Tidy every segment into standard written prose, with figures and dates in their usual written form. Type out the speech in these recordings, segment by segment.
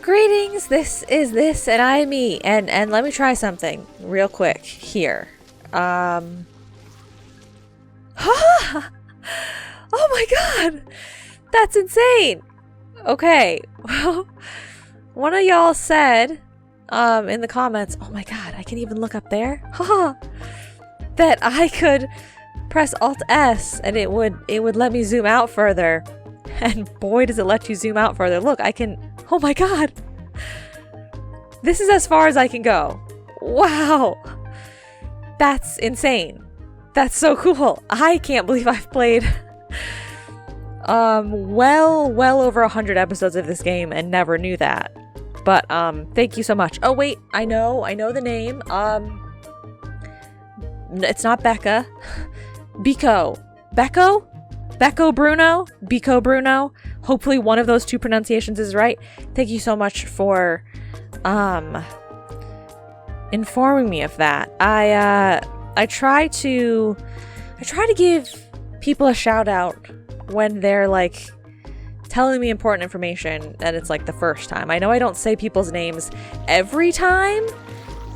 Greetings, this is this, and I am me, and let me try something real quick here. Oh my god! That's insane! Okay, well, one of y'all said, in the comments, oh my god, I can even look up there? Haha! That I could press Alt-S and it would let me zoom out further. And boy, does it let you zoom out further. Look, I can... Oh my god! This is as far as I can go. Wow! That's insane. That's so cool. I can't believe I've played well over 100 episodes of this game and never knew that. But thank you so much. Oh wait, I know the name. It's not Becca. Biko. Becco Bruno? Biko Bruno? Hopefully one of those two pronunciations is right. Thank you so much for informing me of that. I try to give people a shout out when they're like telling me important information and it's like the first time. I know I don't say people's names every time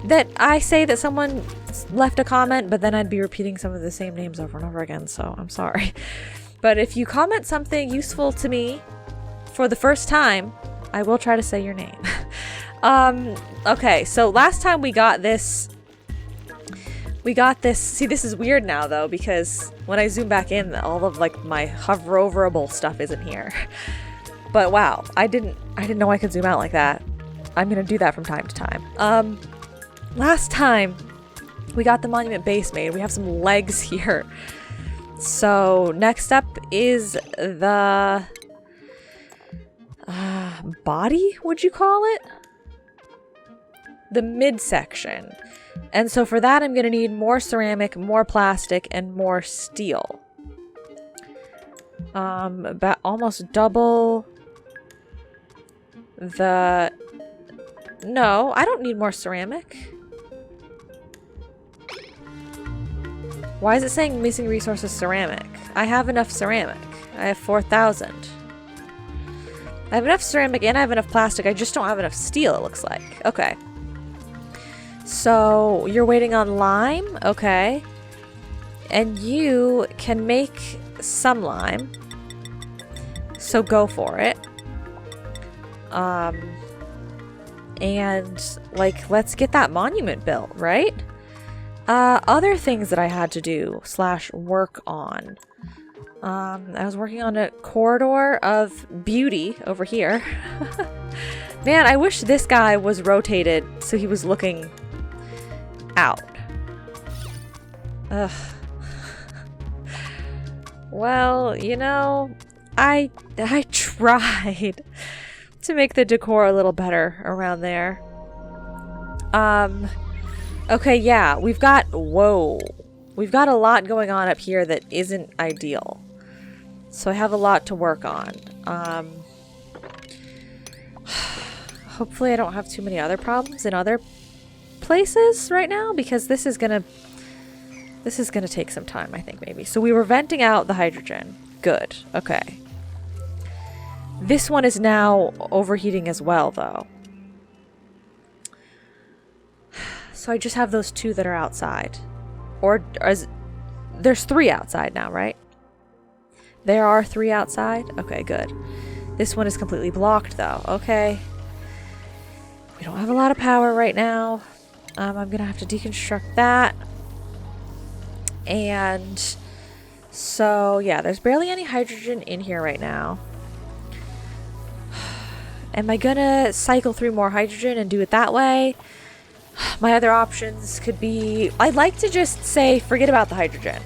that I say that someone left a comment, but then I'd be repeating some of the same names over and over again, so I'm sorry. But if you comment something useful to me for the first time, I will try to say your name. Okay, so last time we got this, see, this is weird now though, because when I zoom back in, all of like my hoverable stuff isn't here. But wow, I didn't know I could zoom out like that. I'm gonna do that from time to time. Last time we got the monument base made. We have some legs here. So next up is the body, would you call it? The midsection. And so for that, I'm going to need more ceramic, more plastic, and more steel. About almost double the... No, I don't need more ceramic. Why is it saying missing resources ceramic? I have enough ceramic. I have 4,000. I have enough ceramic and I have enough plastic. I just don't have enough steel, it looks like. Okay. So, you're waiting on lime? Okay. And you can make some lime. So go for it. And, like, let's get that monument built, right? Other things that I had to do / work on. I was working on a corridor of beauty over here. Man, I wish this guy was rotated so he was looking out. Ugh. Well, you know, I tried to make the decor a little better around there. Okay, yeah, we've got a lot going on up here that isn't ideal. So I have a lot to work on. Hopefully I don't have too many other problems in other places right now, because this is gonna take some time, I think, maybe. So we were venting out the hydrogen. Good. Okay. This one is now overheating as well, though. So I just have those two that are outside. There's 3 outside now, right? There are 3 outside? Okay, good. This one is completely blocked, though. Okay. We don't have a lot of power right now. I'm gonna have to deconstruct that. And so, yeah, there's barely any hydrogen in here right now. Am I gonna cycle through more hydrogen and do it that way? My other options could be... I'd like to just say, forget about the hydrogen.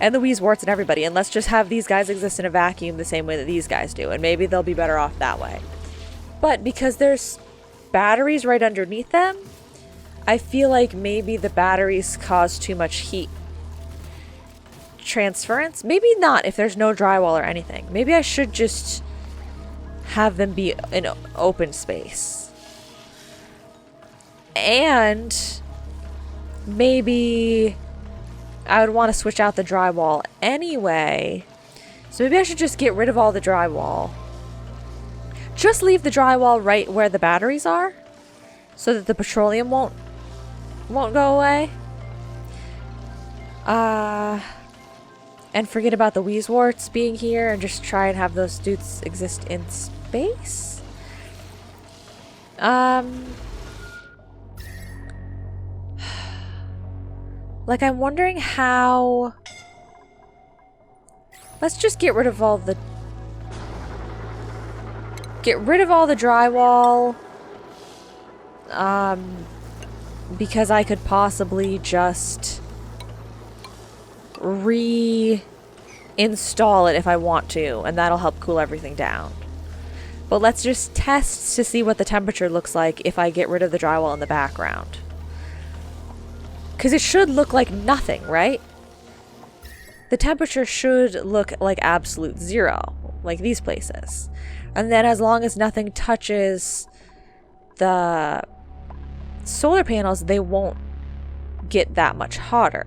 And the Wheezeworts and everybody, and let's just have these guys exist in a vacuum the same way that these guys do, and maybe they'll be better off that way. But because there's batteries right underneath them, I feel like maybe the batteries cause too much heat transference. Maybe not if there's no drywall or anything. Maybe I should just have them be in open space. And maybe I would want to switch out the drywall anyway. So maybe I should just get rid of all the drywall. just leave the drywall right where the batteries are so that the petroleum won't go away. And forget about the Wheezeworts being here and just try and have those dudes exist in space. Like, I'm wondering how... Let's just get rid of all the... Get rid of all the drywall. Because I could possibly just... reinstall it if I want to, and that'll help cool everything down. But let's just test to see what the temperature looks like if I get rid of the drywall in the background. Because it should look like nothing, right? The temperature should look like absolute zero, like these places. And then as long as nothing touches the solar panels, they won't get that much hotter,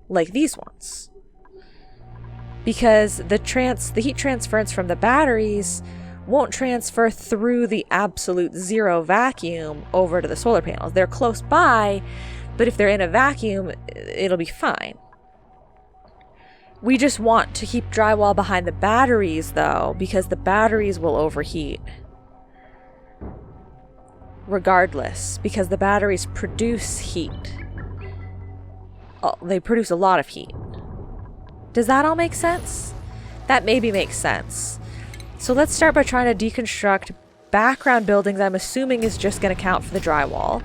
like these ones. Because the heat transference from the batteries won't transfer through the absolute zero vacuum over to the solar panels. They're close by, but if they're in a vacuum, it'll be fine. We just want to keep drywall behind the batteries, though, because the batteries will overheat. Regardless, because the batteries produce heat. Oh, they produce a lot of heat. Does that all make sense? That maybe makes sense. So let's start by trying to deconstruct background buildings. I'm assuming is just going to count for the drywall.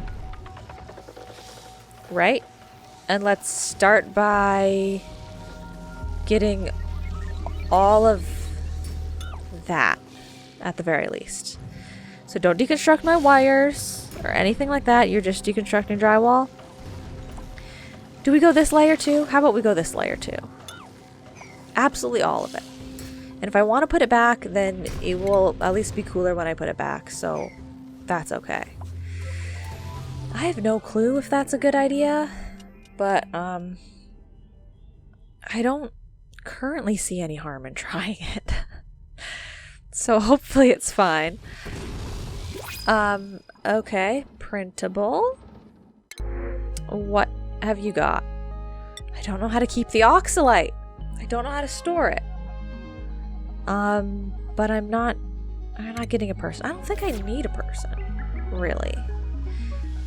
Right? And let's start by getting all of that at the very least. So don't deconstruct my wires or anything like that. You're just deconstructing drywall. Do we go this layer too? How about we go this layer too? Absolutely all of it. And if I want to put it back, then it will at least be cooler when I put it back. So that's okay. I have no clue if that's a good idea, but I don't currently see any harm in trying it. So hopefully it's fine. Okay, printable. What have you got? I don't know how to keep the oxalite. I don't know how to store it. But I'm not getting a person. I don't think I need a person, really.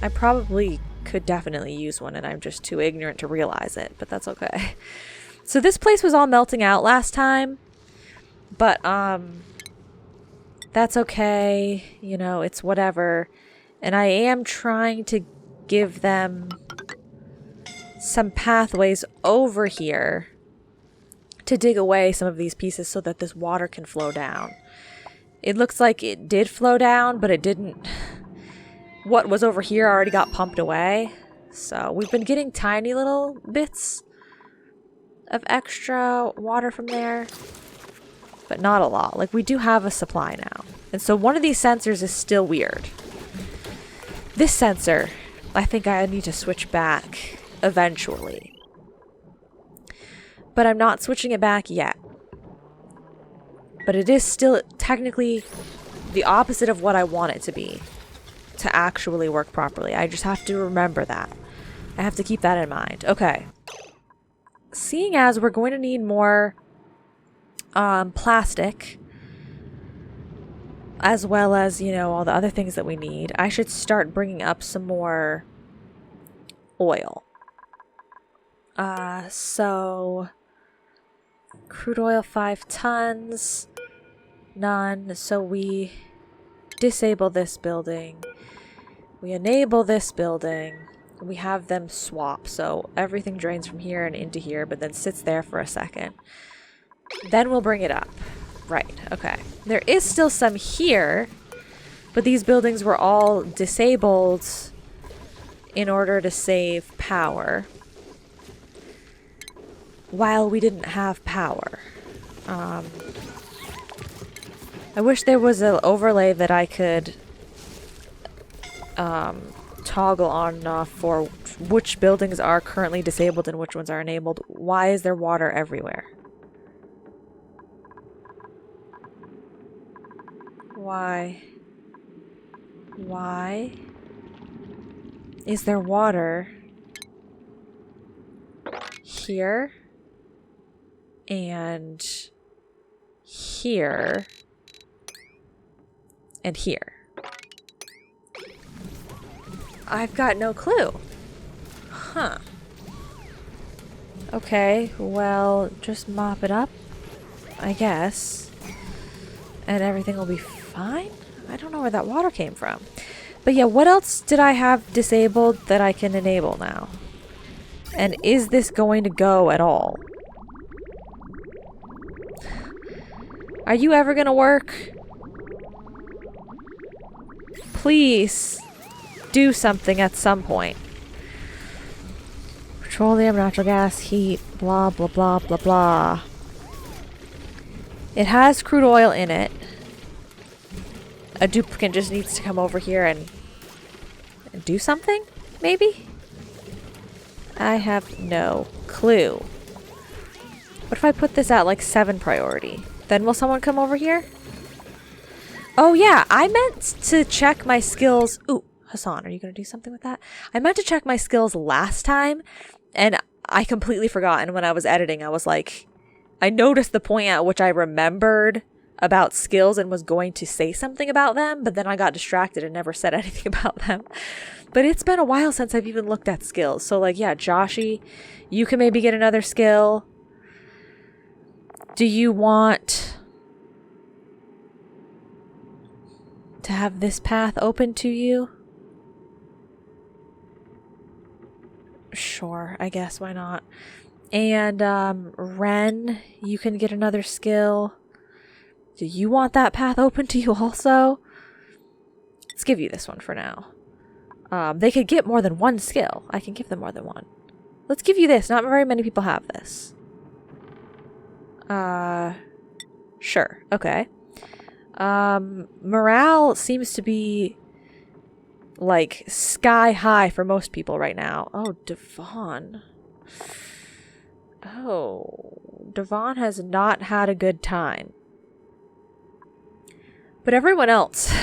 I probably could definitely use one and I'm just too ignorant to realize it, but that's okay. So this place was all melting out last time, but that's okay. You know, it's whatever. And I am trying to give them some pathways over here to dig away some of these pieces so that this water can flow down. It looks like it did flow down, but it didn't. What was over here already got pumped away. So we've been getting tiny little bits of extra water from there, but not a lot. Like, we do have a supply now. And so one of these sensors is still weird. This sensor, I think I need to switch back eventually. But I'm not switching it back yet. But it is still technically the opposite of what I want it to be to actually work properly. I just have to remember that. I have to keep that in mind. Okay. Seeing as we're going to need more plastic, as well as, you know, all the other things that we need, I should start bringing up some more oil. So crude oil 5 tons, none. So we disable this building, we enable this building, we have them swap, so everything drains from here and into here, but then sits there for a second. Then we'll bring it up. Right, okay. There is still some here, but these buildings were all disabled in order to save power while we didn't have power. I wish there was an overlay that I could toggle on and off for which buildings are currently disabled and which ones are enabled. Why is there water everywhere? Why? Why is there water here and here and here? I've got no clue. Huh. Okay, well, just mop it up, I guess. And everything will be fine? I don't know where that water came from. But yeah, what else did I have disabled that I can enable now? And is this going to go at all? Are you ever gonna work? Please do something at some point. Petroleum, natural gas, heat, blah, blah, blah, blah, blah. It has crude oil in it. A duplicate just needs to come over here and do something, maybe? I have no clue. What if I put this at like 7 priority? Then will someone come over here? Oh yeah, I meant to check my skills. Ooh, Hassan, are you going to do something with that? I meant to check my skills last time, and I completely forgot. And when I was editing, I was like, I noticed the point at which I remembered about skills and was going to say something about them, but then I got distracted and never said anything about them. But it's been a while since I've even looked at skills. So like, yeah, Joshy, you can maybe get another skill. Do you want to have this path open to you? Sure, I guess, why not? And Ren, you can get another skill. Do you want that path open to you also? Let's give you this one for now. They could get more than one skill. I can give them more than one. Let's give you this. Not very many people have this. Sure. Okay. Morale seems to be like sky high for most people right now. Oh, Devon. Oh, Devon has not had a good time. But everyone else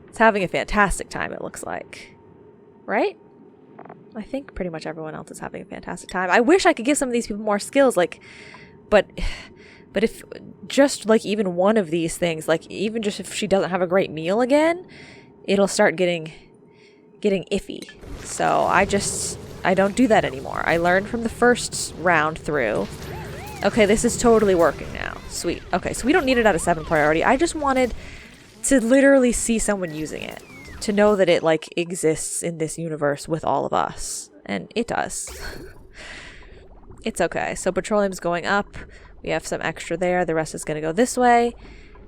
is having a fantastic time, it looks like. Right? I think pretty much everyone else is having a fantastic time. I wish I could give some of these people more skills, like, but if just like even one of these things, like even just if she doesn't have a great meal again, it'll start getting iffy. So I don't do that anymore. I learned from the first round through. Okay, this is totally working now. Sweet. Okay, so we don't need it at a 7 priority. I just wanted to literally see someone using it. To know that it, like, exists in this universe with all of us. And it does. It's okay. So petroleum's going up. We have some extra there. The rest is going to go this way.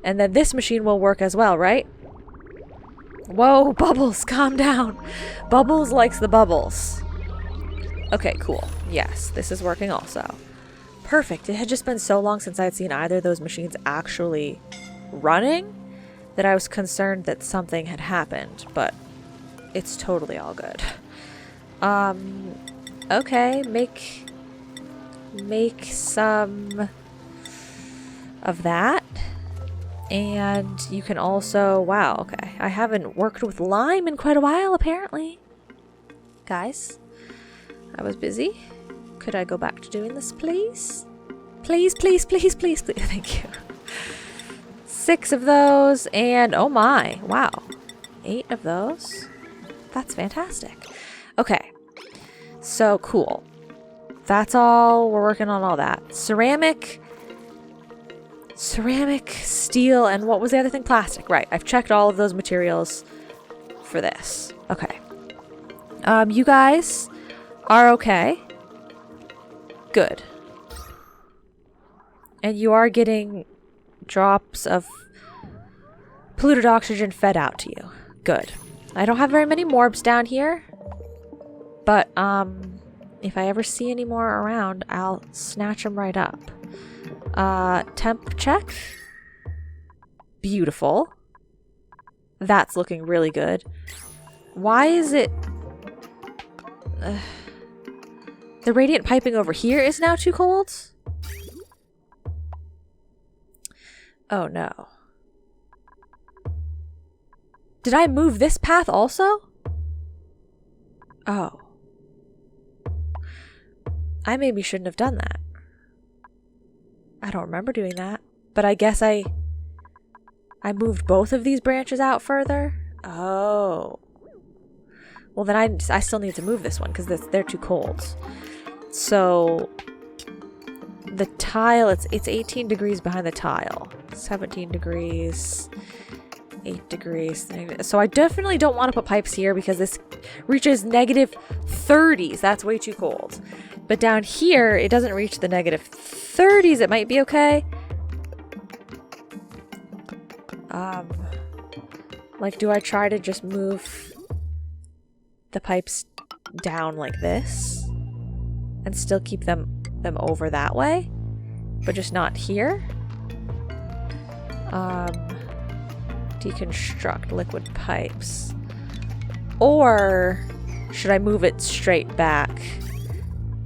And then this machine will work as well, right? Whoa, Bubbles, calm down. Bubbles likes the bubbles. Okay, cool. Yes, this is working also. Perfect. It had just been so long since I had seen either of those machines actually running that I was concerned that something had happened, but it's totally all good. Okay, make some of that. And you can also, wow, okay. I haven't worked with lime in quite a while, apparently. Guys, I was busy. Could I go back to doing this, please? Please, please, please, please, please. Thank you. 6 of those, and oh my, wow. 8 of those. That's fantastic. Okay. So cool. That's all. We're working on all that. Ceramic, steel, and what was the other thing? Plastic. Right. I've checked all of those materials for this. Okay. You guys are okay. Good. And you are getting drops of polluted oxygen fed out to you. Good. I don't have very many morbs down here, but if I ever see any more around, I'll snatch them right up. Temp check. Beautiful. That's looking really good. Why is it... the radiant piping over here is now too cold? Oh no. Did I move this path also? Oh. I maybe shouldn't have done that. I don't remember doing that. But I guess I moved both of these branches out further? Oh. Well, then I still need to move this one because they're too cold. So the tile, it's 18 degrees behind the tile. 17 degrees, 8 degrees. So I definitely don't want to put pipes here because this reaches negative 30s. That's way too cold. But down here, it doesn't reach the negative 30s. It might be okay. Like, do I try to just move the pipes down like this and still keep them over that way, but just not here? Deconstruct liquid pipes. Or should I move it straight back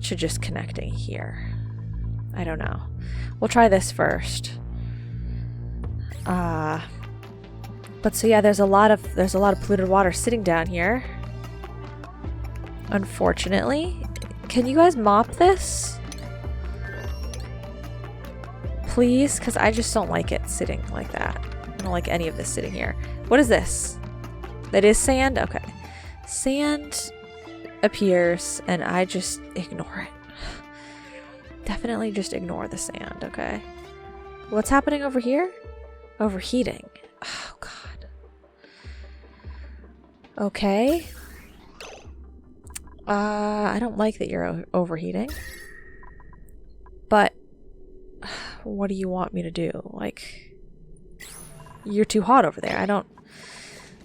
to just connecting here? I don't know. We'll try this first. But so yeah, there's a lot of polluted water sitting down here. Unfortunately. Can you guys mop this? Please? Because I just don't like it sitting like that. I don't like any of this sitting here. What is this? That is sand? Okay. Sand appears and I just ignore it. Definitely just ignore the sand, okay? What's happening over here? Overheating. Oh, God. Okay. I don't like that you're overheating. But what do you want me to do? Like, you're too hot over there. I don't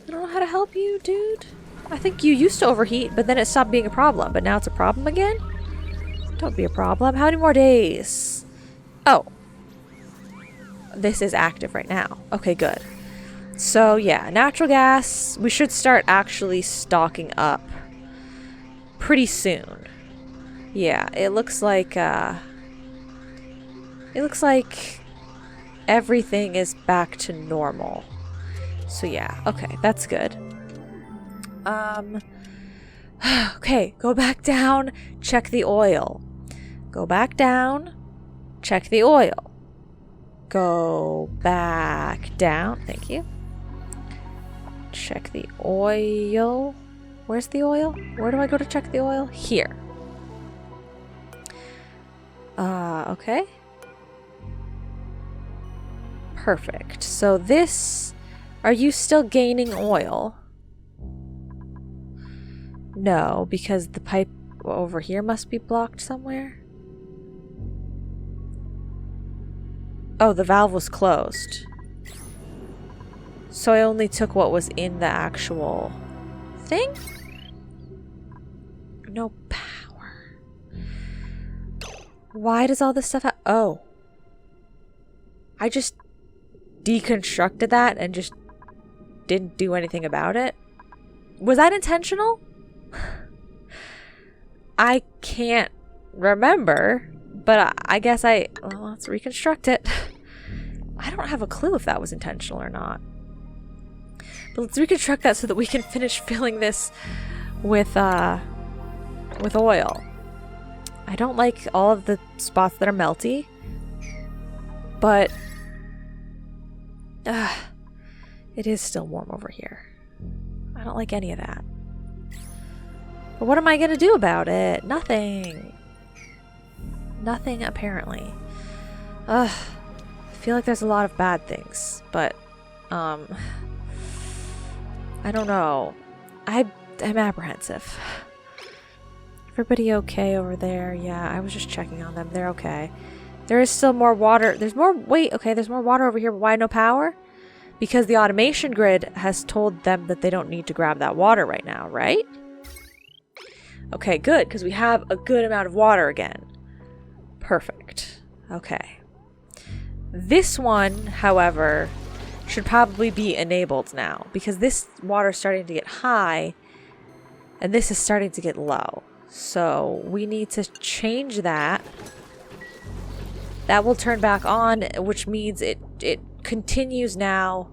know how to help you, dude. I think you used to overheat, but then it stopped being a problem. But now it's a problem again? Don't be a problem. How many more days? Oh. This is active right now. Okay, good. So, yeah, natural gas. We should start actually stocking up pretty soon. Yeah, it looks like everything is back to normal. So yeah, okay, that's good. Okay, go back down, check the oil. Go back down, check the oil. Go back down, thank you. Check the oil. Where's the oil? Where do I go to check the oil? Here. Okay. Perfect. So this... Are you still gaining oil? No, because the pipe over here must be blocked somewhere. Oh, the valve was closed. So I only took what was in the actual thing? No power. Why does all this stuff oh. I just deconstructed that and just didn't do anything about it? Was that intentional? I can't remember, but I guess well, let's reconstruct it. I don't have a clue if that was intentional or not. But let's reconstruct that so that we can finish filling this with oil. I don't like all of the spots that are melty, but it is still warm over here. I don't like any of that. But what am I gonna do about it? Nothing. Nothing, apparently. I feel like there's a lot of bad things, but I don't know. I'm apprehensive. Everybody okay over there? Yeah, I was just checking on them. They're okay. There is still more water. There's more... Wait, okay, there's more water over here, but why no power? Because the automation grid has told them that they don't need to grab that water right now, right? Okay, good, because we have a good amount of water again. Perfect. Okay. This one, however, should probably be enabled now, because this water is starting to get high, and this is starting to get low. So we need to change that. That will turn back on, which means it continues now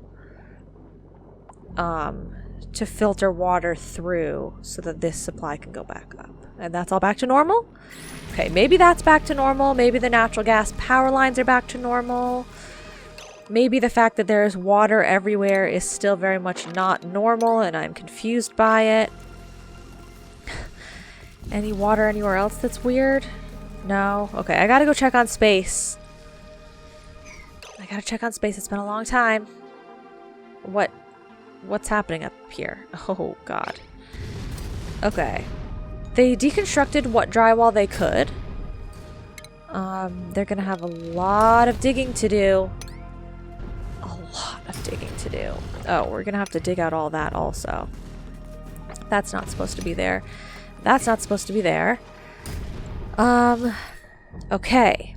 to filter water through so that this supply can go back up. And that's all back to normal? Okay, maybe that's back to normal. Maybe the natural gas power lines are back to normal. Maybe the fact that there is water everywhere is still very much not normal and I'm confused by it. Any water anywhere else that's weird? No? Okay, I gotta go check on space. I gotta check on space. It's been a long time. What's happening up here? Oh, God. Okay. They deconstructed what drywall they could. They're gonna have a lot of digging to do. A lot of digging to do. Oh, we're gonna have to dig out all that also. That's not supposed to be there. That's not supposed to be there. Okay.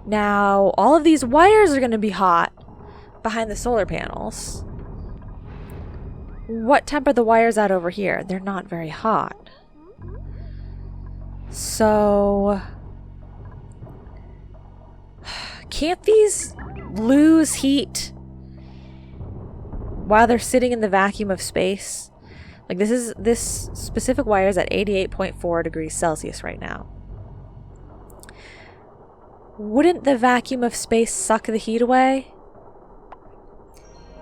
Now, all of these wires are gonna be hot behind the solar panels. What temp are the wires at over here? They're not very hot. So... can't these lose heat while they're sitting in the vacuum of space? Like, this specific wire is at 88.4 degrees Celsius right now. Wouldn't the vacuum of space suck the heat away?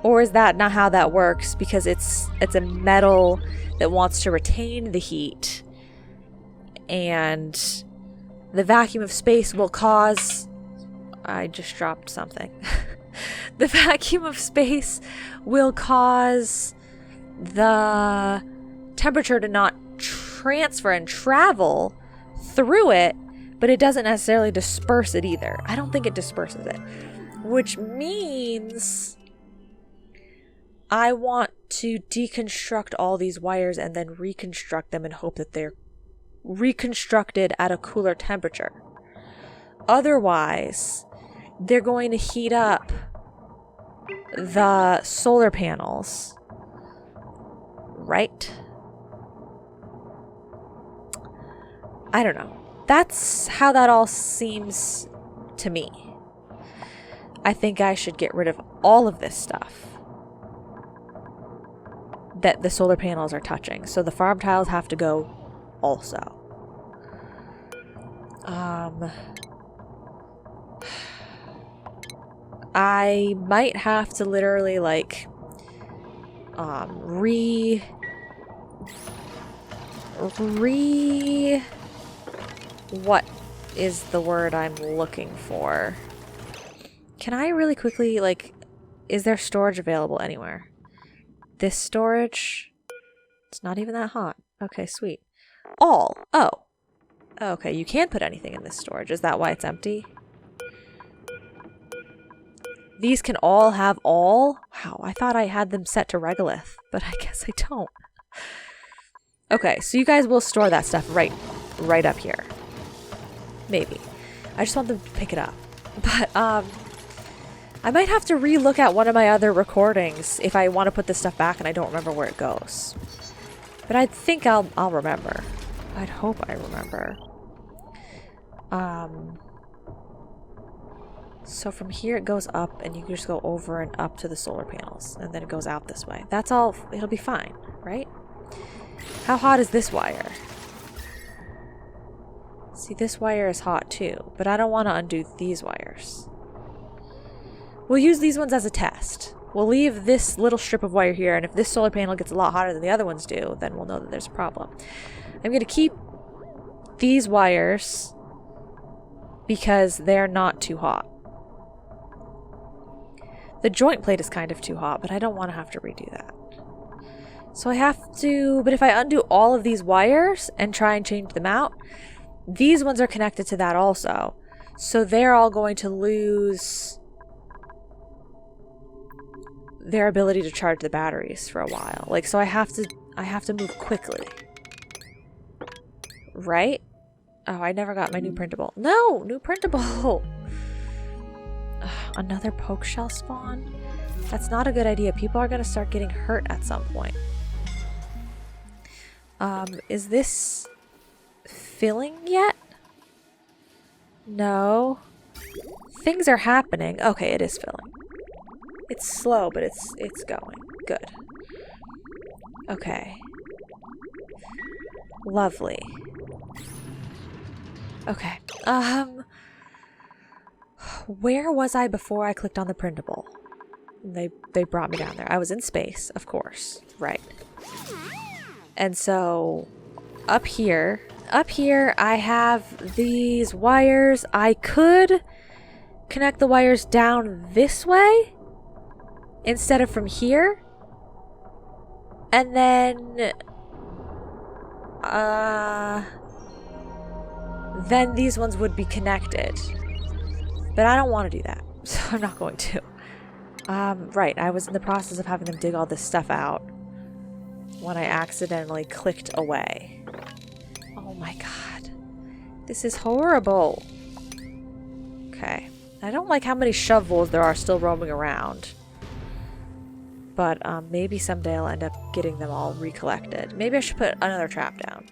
Or is that not how that works? Because it's a metal that wants to retain the heat. And the vacuum of space will cause... I just dropped something. The vacuum of space will cause the temperature to not transfer and travel through it, but it doesn't necessarily disperse it either. I don't think it disperses it. Which means... I want to deconstruct all these wires and then reconstruct them and hope that they're reconstructed at a cooler temperature. Otherwise, they're going to heat up the solar panels. Right? I don't know. That's how that all seems to me. I think I should get rid of all of this stuff that the solar panels are touching. So the farm tiles have to go also. I might have to literally like what is the word I'm looking for? Can I really quickly, like, is there storage available anywhere? This storage? It's not even that hot. Okay, sweet. All. Oh. Okay, you can't put anything in this storage. Is that why it's empty? These can all have all? Wow, I thought I had them set to regolith, but I guess I don't. Okay, so you guys will store that stuff right up here. Maybe. I just want them to pick it up. But, I might have to re-look at one of my other recordings if I want to put this stuff back and I don't remember where it goes. But I think I'll remember. I'd hope I remember. So from here it goes up and you can just go over and up to the solar panels. And then it goes out this way. That's all. It'll be fine, right? How hot is this wire? See, this wire is hot too. But I don't want to undo these wires. We'll use these ones as a test. We'll leave this little strip of wire here, and if this solar panel gets a lot hotter than the other ones do, then we'll know that there's a problem. I'm going to keep these wires because they're not too hot. The joint plate is kind of too hot, but I don't want to have to redo that. So I have to, but if I undo all of these wires and try and change them out, these ones are connected to that also. So they're all going to lose their ability to charge the batteries for a while. Like, so I have to move quickly. Right? Oh, I never got my new printable. No! New printable! Ugh, another poke shell spawn? That's not a good idea. People are gonna start getting hurt at some point. Is this filling yet? No. Things are happening. Okay, it is filling. It's slow, but it's going. Good. Okay. Lovely. Okay. Where was I before I clicked on the printable? They brought me down there. I was in space, of course. Right. And so up here I have these wires. I could connect the wires down this way instead of from here. And then these ones would be connected. But I don't want to do that, so I'm not going to. Right, I was in the process of having them dig all this stuff out when I accidentally clicked away. Oh my god. This is horrible. Okay. I don't like how many shovels there are still roaming around. But maybe someday I'll end up getting them all recollected. Maybe I should put another trap down.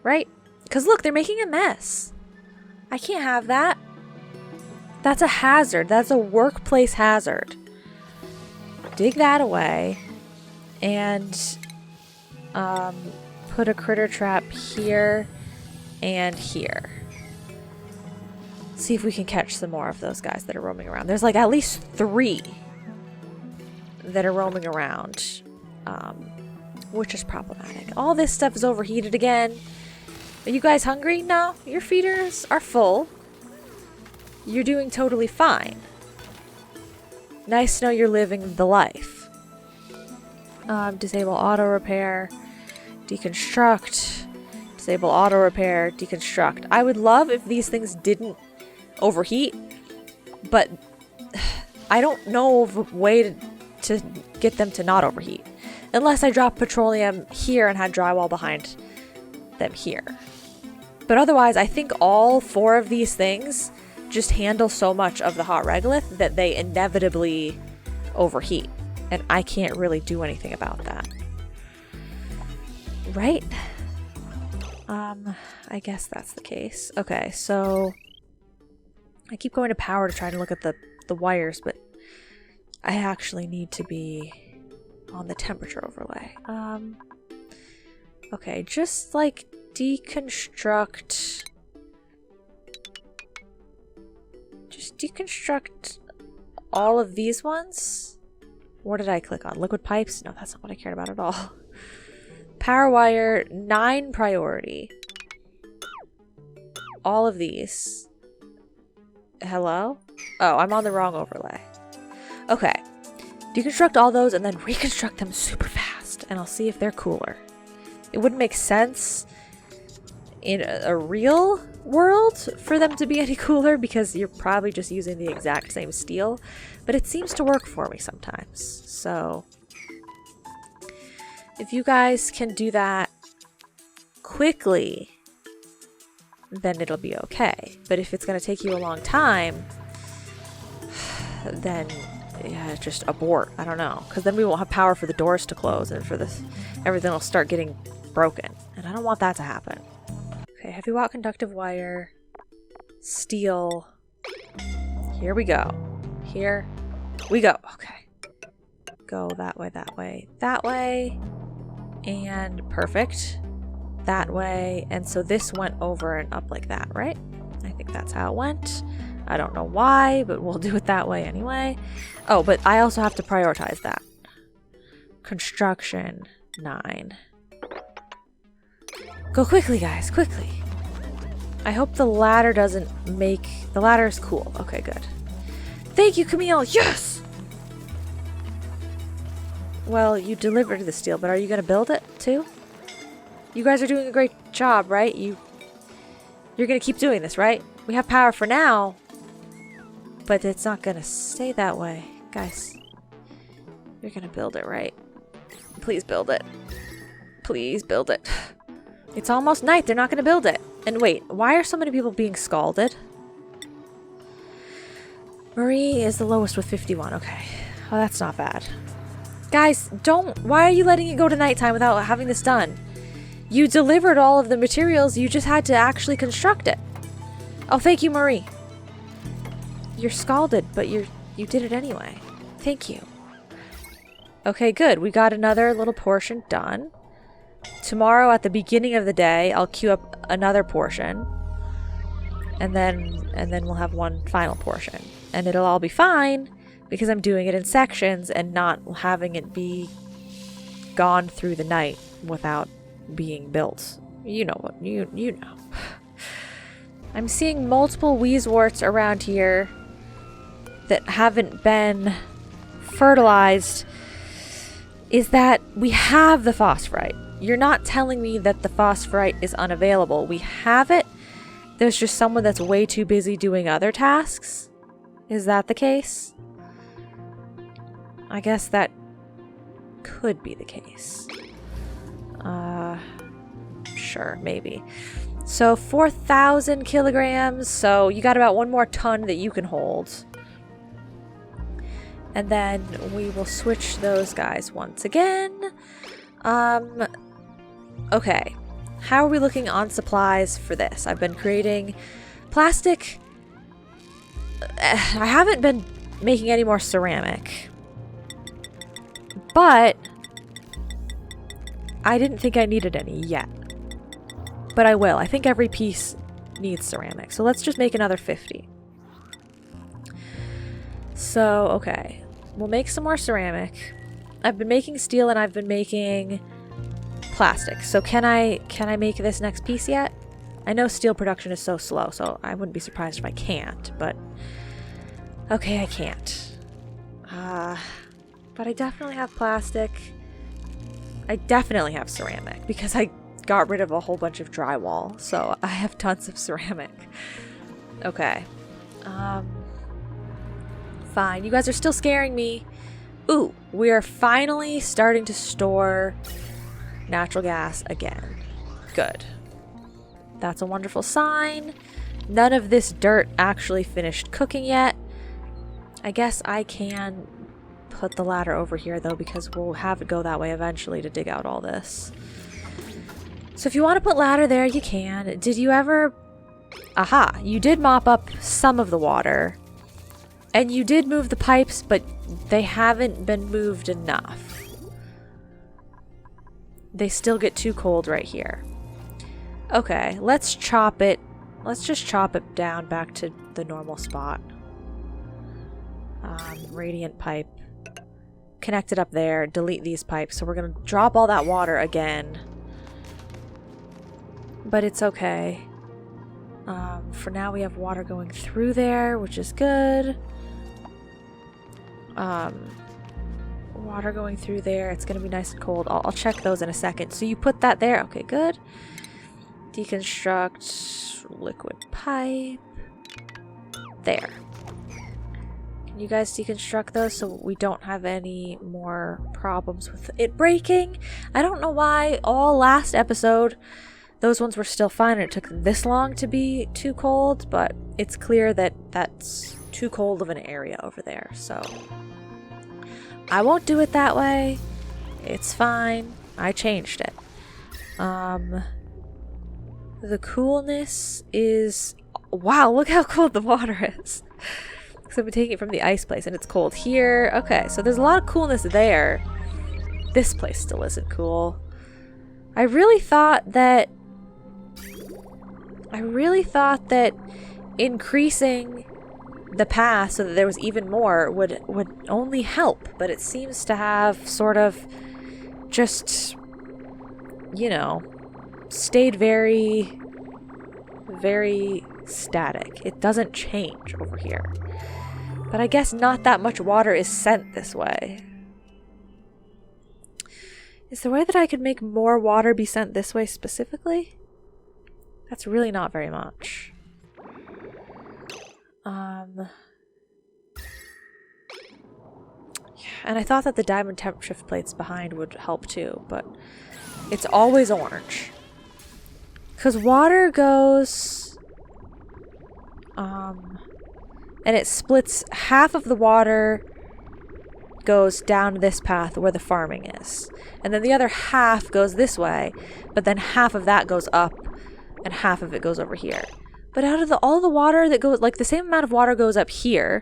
Right? Because look, they're making a mess. I can't have that. That's a hazard. That's a workplace hazard. Dig that away. And put a critter trap here and here. See if we can catch some more of those guys that are roaming around. There's like at least 3 that are roaming around, which is problematic. All this stuff is overheated again. Are you guys hungry? No, your feeders are full. You're doing totally fine. Nice to know you're living the life. Disable auto repair, deconstruct, disable auto repair, deconstruct. I would love if these things didn't overheat, but I don't know of a way to get them to not overheat. Unless I drop petroleum here and had drywall behind them here. But otherwise, I think all 4 of these things just handle so much of the hot regolith that they inevitably overheat. And I can't really do anything about that. Right? I guess that's the case. Okay, so I keep going to power to try to look at the wires, but I actually need to be on the temperature overlay. Okay, just like deconstruct. Just deconstruct all of these ones. What did I click on? Liquid pipes? No, that's not what I cared about at all. Power wire, 9 priority. All of these. Hello? Oh, I'm on the wrong overlay. Okay. Deconstruct all those and then reconstruct them super fast. And I'll see if they're cooler. It wouldn't make sense in a real world for them to be any cooler because you're probably just using the exact same steel. But it seems to work for me sometimes. So if you guys can do that quickly, then it'll be okay. But if it's going to take you a long time, then yeah, just abort. I don't know. Because then we won't have power for the doors to close and for this, everything will start getting broken. And I don't want that to happen. Okay, heavy watt conductive wire, steel. Here we go. Here we go. Okay. Go that way, that way, that way. And perfect. That way. And so this went over and up like that, right? I think that's how it went. I don't know why, but we'll do it that way anyway. Oh, but I also have to prioritize that. Construction, 9. Go quickly, guys, quickly. I hope the ladder doesn't make... The ladder is cool. Okay, good. Thank you, Camille. Yes! Well, you delivered the steel, but are you going to build it, too? You guys are doing a great job, right? You're going to keep doing this, right? We have power for now, but it's not going to stay that way. Guys, you're going to build it, right? Please build it. Please build it. It's almost night. They're not going to build it. And wait, why are so many people being scalded? Marie is the lowest with 51. Okay. Oh, that's not bad. Guys, don't... Why are you letting it go to nighttime without having this done? You delivered all of the materials. You just had to actually construct it. Oh, thank you, Marie. You're scalded, but you did it anyway. Thank you. Okay, good. We got another little portion done. Tomorrow at the beginning of the day, I'll queue up another portion. And then we'll have one final portion. And it'll all be fine because I'm doing it in sections and not having it be gone through the night without being built. You know what, you know. I'm seeing multiple wheezeworts around here that haven't been fertilized. Is that we have the phosphorite. You're not telling me that the phosphorite is unavailable. We have it. There's just someone that's way too busy doing other tasks. Is that the case? I guess that could be the case. Sure, maybe. So 4,000 kilograms. So you got about 1 more ton that you can hold. And then we will switch those guys once again. Okay. How are we looking on supplies for this? I've been creating plastic. I haven't been making any more ceramic. But I didn't think I needed any yet. But I will. I think every piece needs ceramic. So let's just make another 50. So, okay. We'll make some more ceramic. I've been making steel and I've been making plastic. So can I make this next piece yet? I know steel production is so slow, so I wouldn't be surprised if I can't, but okay, I can't. But I definitely have plastic. I definitely have ceramic because I got rid of a whole bunch of drywall, so I have tons of ceramic. Okay. Fine. You guys are still scaring me. Ooh, we are finally starting to store natural gas again. Good. That's a wonderful sign. None of this dirt actually finished cooking yet. I guess I can put the ladder over here though because we'll have it go that way eventually to dig out all this. So if you want to put ladder there, you can. Did you ever... Aha! You did mop up some of the water. And you did move the pipes, but they haven't been moved enough. They still get too cold right here. Okay, let's chop it. Let's just chop it down back to the normal spot. Radiant pipe. Connect it up there. Delete these pipes. So we're going to drop all that water again. But it's okay. For now we have water going through there, which is good. Water going through there. It's going to be nice and cold. I'll check those in a second. So you put that there. Okay, good. Deconstruct liquid pipe. There. Can you guys deconstruct those so we don't have any more problems with it breaking? I don't know why all last episode those ones were still fine and it took this long to be too cold, but it's clear that that's too cold of an area over there, so I won't do it that way. It's fine. I changed it. The coolness is... Wow, look how cold the water is. Because I've been taking it from the ice place and it's cold here. Okay, so there's a lot of coolness there. This place still isn't cool. I really thought that increasing the path so that there was even more would only help, but it seems to have sort of just, you know, stayed very, very static. It doesn't change over here. But I guess not that much water is sent this way. Is there a way that I could make more water be sent this way specifically? That's really not very much. And I thought that the diamond temp shift plates behind would help too, but it's always orange. Because water goes... and it splits half of the water goes down this path where the farming is. And then the other half goes this way, but then half of that goes up and half of it goes over here. But out of all the water that goes, like the same amount of water goes up here.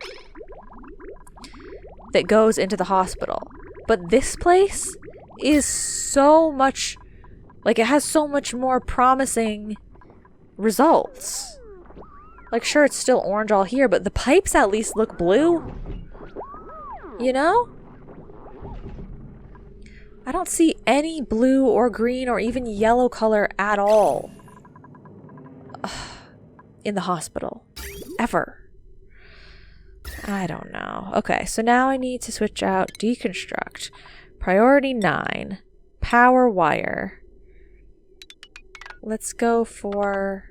that goes into the hospital. But this place is so much, like, it has so much more promising results. Like, sure, it's still orange all here, but the pipes at least look blue. You know? I don't see any blue or green or even yellow color at all in the hospital. Ever. I don't know. Okay, so now I need to switch out deconstruct. Priority 9. Power wire. Let's go for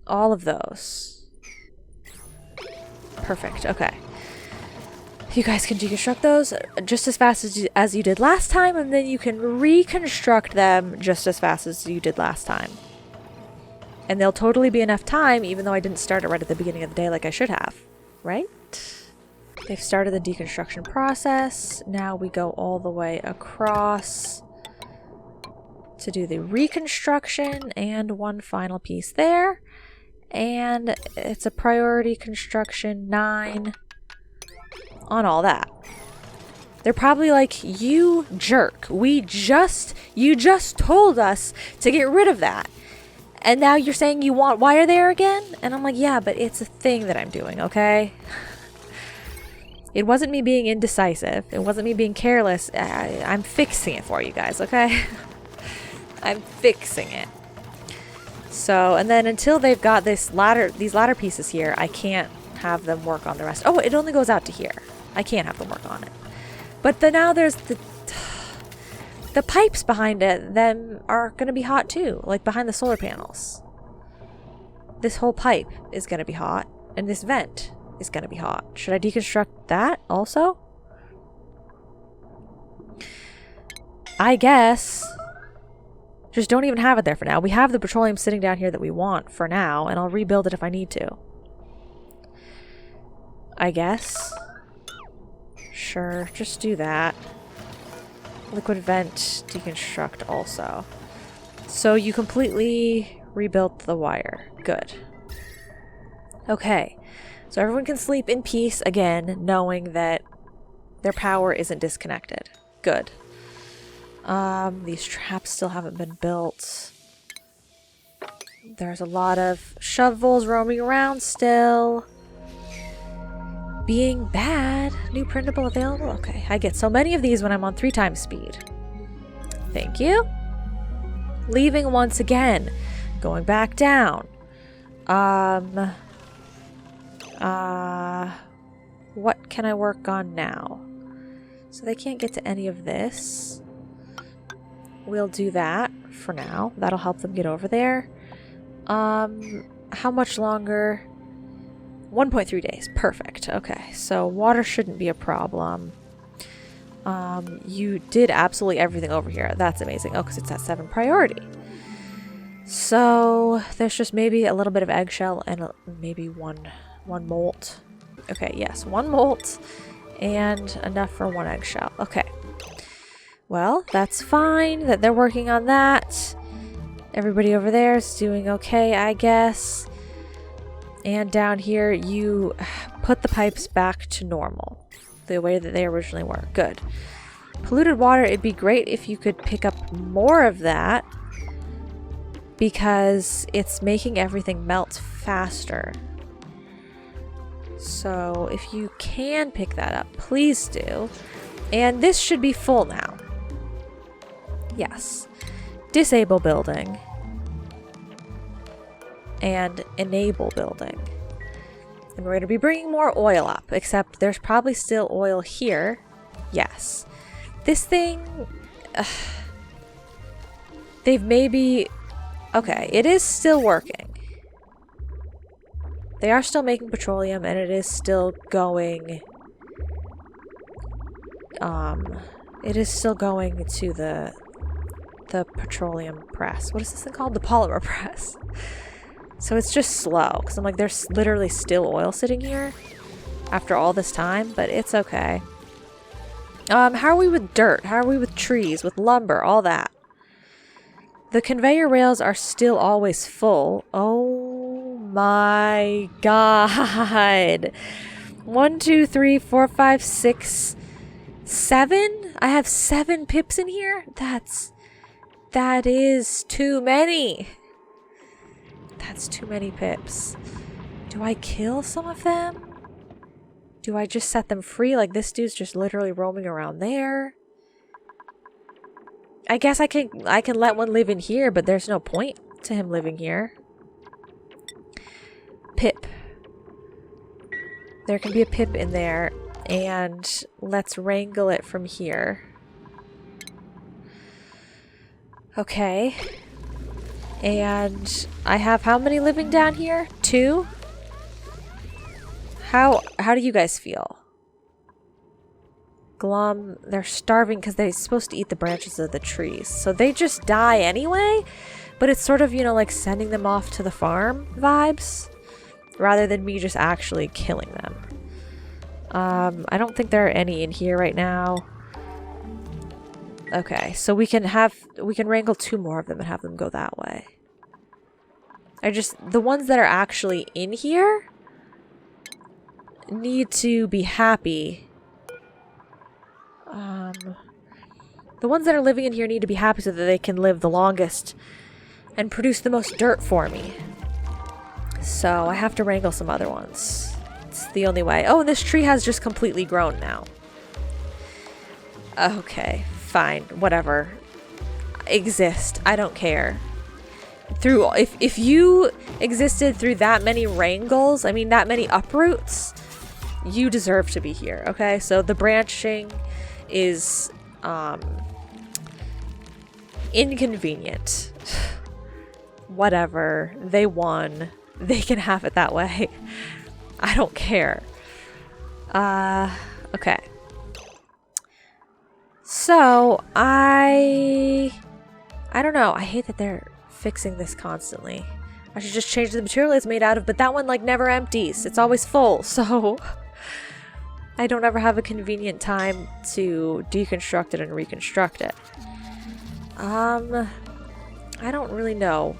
all of those. Perfect, okay. You guys can deconstruct those just as fast as you did last time, and then you can reconstruct them just as fast as you did last time. And there'll totally be enough time, even though I didn't start it right at the beginning of the day like I should have. Right? They've started the deconstruction process. Now we go all the way across to do the reconstruction, and one final piece there. And it's a priority construction 9 on all that. They're probably like, you jerk. You just told us to get rid of that. And now you're saying you want wire there again? And I'm like, yeah, but it's a thing that I'm doing, okay? It wasn't me being indecisive. It wasn't me being careless. I'm fixing it for you guys, okay? I'm fixing it. So, and then until they've got these ladder pieces here, I can't have them work on the rest. Oh, it only goes out to here. I can't have them work on it. But now there's the pipes behind it, them are going to be hot too, like behind the solar panels. This whole pipe is going to be hot, and this vent is going to be hot. Should I deconstruct that also? I guess. Just don't even have it there for now. We have the petroleum sitting down here that we want for now, and I'll rebuild it if I need to. I guess. Sure, just do that. Liquid vent deconstruct also. So you completely rebuilt the wire. Good. Okay. So everyone can sleep in peace again, knowing that their power isn't disconnected. Good. These traps still haven't been built. There's a lot of shovels roaming around still. Being bad. New printable available. Okay, I get so many of these when I'm on 3 times speed. Thank you. Leaving once again. Going back down. What can I work on now? So they can't get to any of this. We'll do that for now. That'll help them get over there. How much longer? 1.3 days. Perfect. Okay, so water shouldn't be a problem. You did absolutely everything over here. That's amazing. Oh, because it's at 7 priority. So there's just maybe a little bit of eggshell and maybe one molt. Okay, yes, 1 molt and enough for 1 eggshell. Okay. Well, that's fine that they're working on that. Everybody over there is doing okay, I guess. And down here, you put the pipes back to normal, the way that they originally were. Good. Polluted water, it'd be great if you could pick up more of that, because it's making everything melt faster. So if you can pick that up, please do. And this should be full now. Yes. Disable building. And enable building. And we're going to be bringing more oil up, except there's probably still oil here. Yes. This thing... they've maybe... Okay, it is still working. They are still making petroleum, and it is still going... it is still going to the petroleum press. What is this thing called? The polymer press. So it's just slow, because I'm like, there's literally still oil sitting here after all this time, but it's okay. How are we with dirt? How are we with trees, with lumber, all that? The conveyor rails are still always full. Oh my god. 1, 2, 3, 4, 5, 6, 7? I have 7 pips in here? That is too many. That's too many pips. Do I kill some of them? Do I just set them free? Like, this dude's just literally roaming around there. I guess I can let one live in here, but there's no point to him living here. Pip. There can be a pip in there, and let's wrangle it from here. Okay. And I have how many living down here? 2? How do you guys feel? Glum, they're starving because they're supposed to eat the branches of the trees. So they just die anyway, but it's sort of, you know, like sending them off to the farm vibes, rather than me just actually killing them. I don't think there are any in here right now. Okay, so we can wrangle 2 more of them and have them go that way. The ones that are actually in here need to be happy. The ones that are living in here need to be happy so that they can live the longest and produce the most dirt for me. So I have to wrangle some other ones. It's the only way. Oh, and this tree has just completely grown now. Okay, fine, whatever. Exist. I don't care. If you existed through that many wrangles, I mean that many uproots, you deserve to be here, okay? So the branching is inconvenient. Whatever. They won. They can have it that way. I don't care. Okay. So, I don't know. I hate that they're fixing this constantly. I should just change the material it's made out of, but that one, like, never empties. It's always full, so I don't ever have a convenient time to deconstruct it and reconstruct it. I don't really know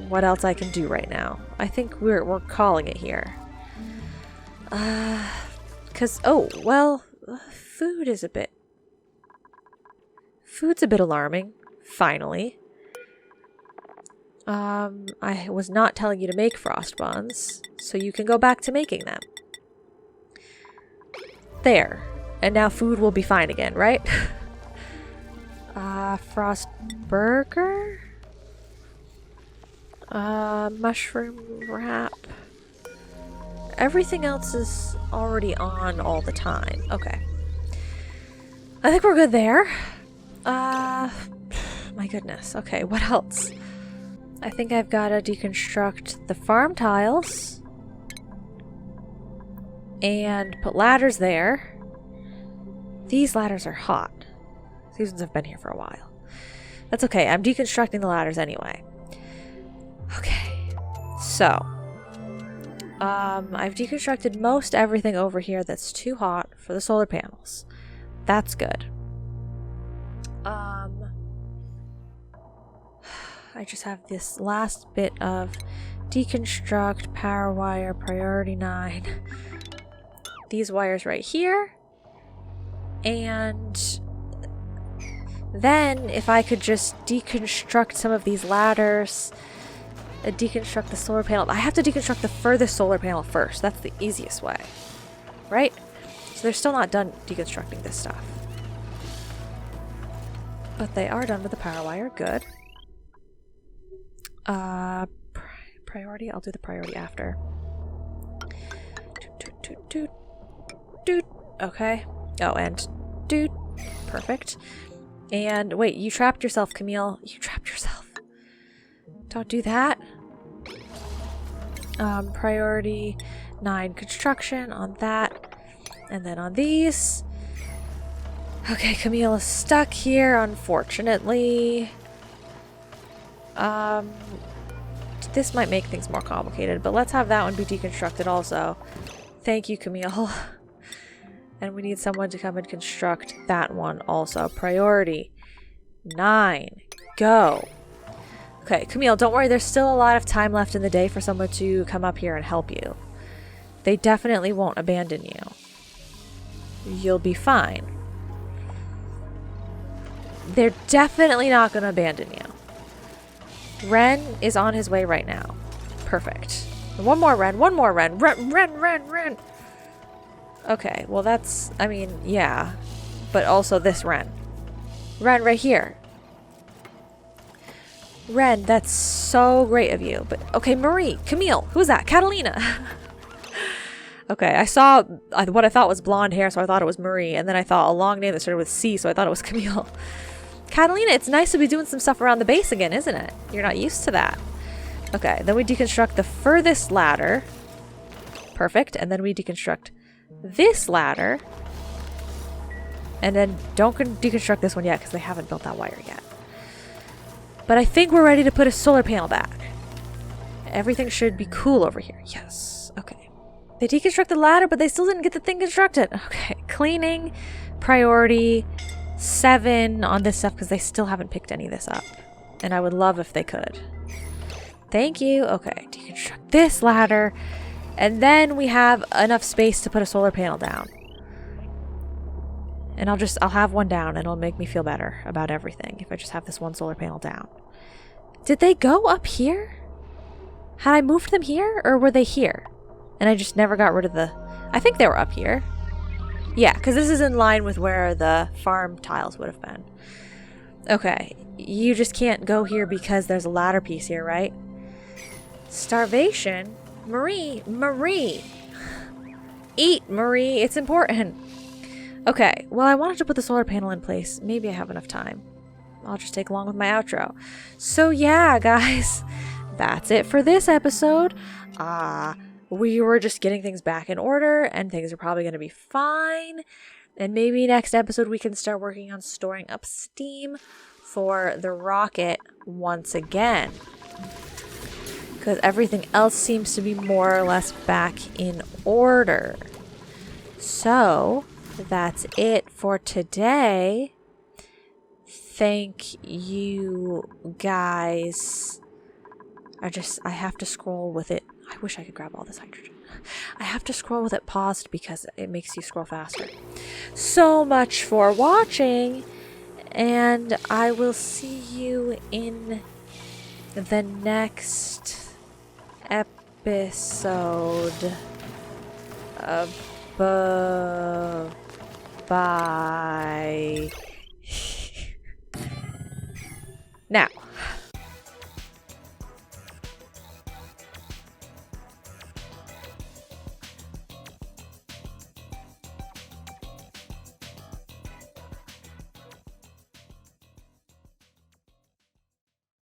what else I can do right now. I think we're calling it here. Food's a bit alarming, finally. I was not telling you to make frost buns, so you can go back to making them. There. And now food will be fine again, right? Frost burger? Mushroom wrap. Everything else is already on all the time. Okay. I think we're good there. My goodness. Okay, what else? I think I've got to deconstruct the farm tiles. And put ladders there. These ladders are hot. These ones have been here for a while. That's okay. I'm deconstructing the ladders anyway. Okay. So. I've deconstructed most everything over here that's too hot for the solar panels. That's good. I just have this last bit of deconstruct, power wire, priority 9. These wires right here. And then if I could just deconstruct some of these ladders, deconstruct the solar panel. I have to deconstruct the furthest solar panel first. That's the easiest way. Right? So they're still not done deconstructing this stuff. But they are done with the power wire. Good. Priority? I'll do the priority after. Doot. Okay. Oh, and doot. Perfect. And wait, you trapped yourself, Camille. You trapped yourself. Don't do that. Priority 9 construction on that. And then on these. Okay, Camille is stuck here, unfortunately. This might make things more complicated, but let's have that one be deconstructed also. Thank you, Camille. And we need someone to come and construct that one also. Priority 9. Go. Okay, Camille, don't worry. There's still a lot of time left in the day for someone to come up here and help you. They definitely won't abandon you. You'll be fine. They're definitely not going to abandon you. Ren is on his way right now. Perfect. One more Ren. One more Ren. Ren. Okay, well that's, I mean, yeah. But also this Ren. Ren right here. Ren, that's so great of you. But, okay, Marie. Camille. Who's that? Catalina. Okay, I saw what I thought was blonde hair, so I thought it was Marie. And then I thought a long name that started with C, so I thought it was Camille. Catalina, it's nice to be doing some stuff around the base again, isn't it? You're not used to that. Okay, then we deconstruct the furthest ladder. Perfect. And then we deconstruct this ladder. And then don't deconstruct this one yet because they haven't built that wire yet. But I think we're ready to put a solar panel back. Everything should be cool over here. Yes. Okay. They deconstructed the ladder, but they still didn't get the thing constructed. Okay. Cleaning. Priority 7 on this stuff because they still haven't picked any of this up. And I would love if they could. Thank you. Okay. Deconstruct this ladder. And then we have enough space to put a solar panel down. And I'll have one down and it'll make me feel better about everything if I just have this one solar panel down. Did they go up here? Had I moved them here or were they here? And I just never got rid of the... I think they were up here. Yeah, because this is in line with where the farm tiles would have been. Okay, you just can't go here because there's a ladder piece here, right? Starvation? Marie! Eat, Marie, it's important. Okay, well, I wanted to put the solar panel in place. Maybe I have enough time. I'll just take along with my outro. So yeah, guys, that's it for this episode. We were just getting things back in order, and things are probably going to be fine. And maybe next episode we can start working on storing up steam for the rocket once again. Because everything else seems to be more or less back in order. So... that's it for today. Thank you guys. I have to scroll with it. I wish I could grab all this hydrogen. I have to scroll with it paused because it makes you scroll faster. So much for watching, and I will see you in the next episode of Bye. Now.